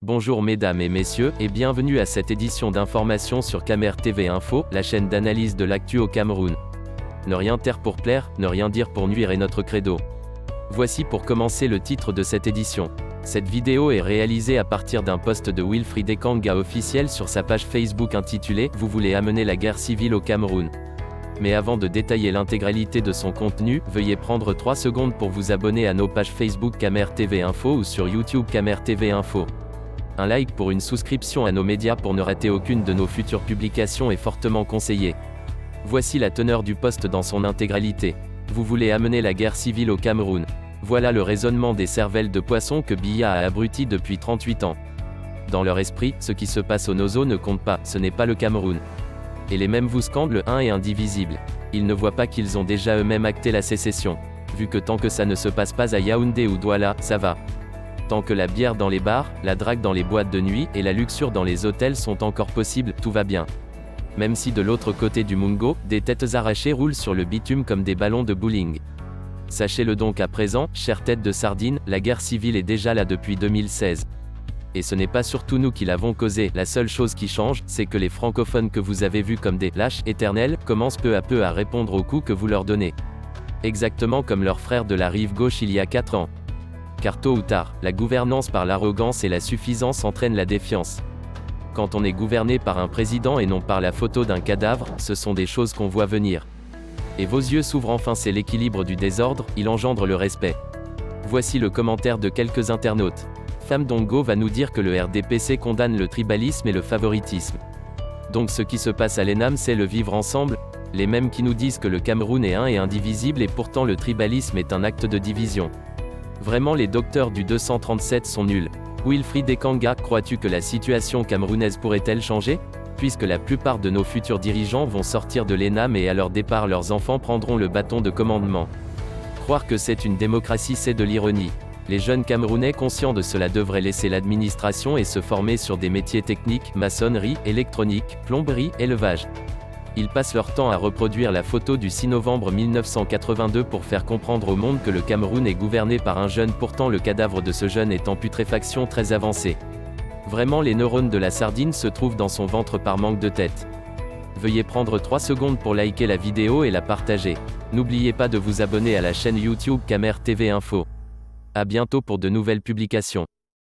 Bonjour mesdames et messieurs, et bienvenue à cette édition d'information sur Camer TV Info, la chaîne d'analyse de l'actu au Cameroun. Ne rien taire pour plaire, ne rien dire pour nuire est notre credo. Voici pour commencer le titre de cette édition. Cette vidéo est réalisée à partir d'un post de Wilfried Ekanga officiel sur sa page Facebook intitulée « Vous voulez amener la guerre civile au Cameroun ». Mais avant de détailler l'intégralité de son contenu, veuillez prendre 3 secondes pour vous abonner à nos pages Facebook Camer TV Info ou sur YouTube Camer TV Info. Un like pour une souscription à nos médias pour ne rater aucune de nos futures publications est fortement conseillé. Voici la teneur du post dans son intégralité. Vous voulez amener la guerre civile au Cameroun. Voilà le raisonnement des cervelles de poisson que Biya a abruti depuis 38 ans. Dans leur esprit, ce qui se passe au Nozo ne compte pas, ce n'est pas le Cameroun. Et les mêmes vous scandent le 1 est indivisible. Ils ne voient pas qu'ils ont déjà eux-mêmes acté la sécession. Vu que tant que ça ne se passe pas à Yaoundé ou Douala, ça va. Tant que la bière dans les bars, la drague dans les boîtes de nuit et la luxure dans les hôtels sont encore possibles, tout va bien. Même si de l'autre côté du Mungo, des têtes arrachées roulent sur le bitume comme des ballons de bowling. Sachez-le donc à présent, chères têtes de sardines, la guerre civile est déjà là depuis 2016. Et ce n'est pas surtout nous qui l'avons causée, la seule chose qui change, c'est que les francophones que vous avez vus comme des « lâches éternels » commencent peu à peu à répondre aux coups que vous leur donnez. Exactement comme leurs frères de la rive gauche il y a 4 ans. Car tôt ou tard, la gouvernance par l'arrogance et la suffisance entraîne la défiance. Quand on est gouverné par un président et non par la photo d'un cadavre, ce sont des choses qu'on voit venir. Et vos yeux s'ouvrent enfin, c'est l'équilibre du désordre, il engendre le respect. Voici le commentaire de quelques internautes. Femme Dongo va nous dire que le RDPC condamne le tribalisme et le favoritisme. Donc ce qui se passe à l'ENAM c'est le vivre ensemble, les mêmes qui nous disent que le Cameroun est un et indivisible et pourtant le tribalisme est un acte de division. Vraiment les docteurs du 237 sont nuls. Wilfried Ekanga, crois-tu que la situation camerounaise pourrait-elle changer? Puisque la plupart de nos futurs dirigeants vont sortir de l'ENAM et à leur départ leurs enfants prendront le bâton de commandement. Croire que c'est une démocratie c'est de l'ironie. Les jeunes Camerounais conscients de cela devraient laisser l'administration et se former sur des métiers techniques, maçonnerie, électronique, plomberie, élevage. Ils passent leur temps à reproduire la photo du 6 novembre 1982 pour faire comprendre au monde que le Cameroun est gouverné par un jeune, pourtant le cadavre de ce jeune est en putréfaction très avancée. Vraiment les neurones de la sardine se trouvent dans son ventre par manque de tête. Veuillez prendre 3 secondes pour liker la vidéo et la partager. N'oubliez pas de vous abonner à la chaîne YouTube Camer TV Info. À bientôt pour de nouvelles publications.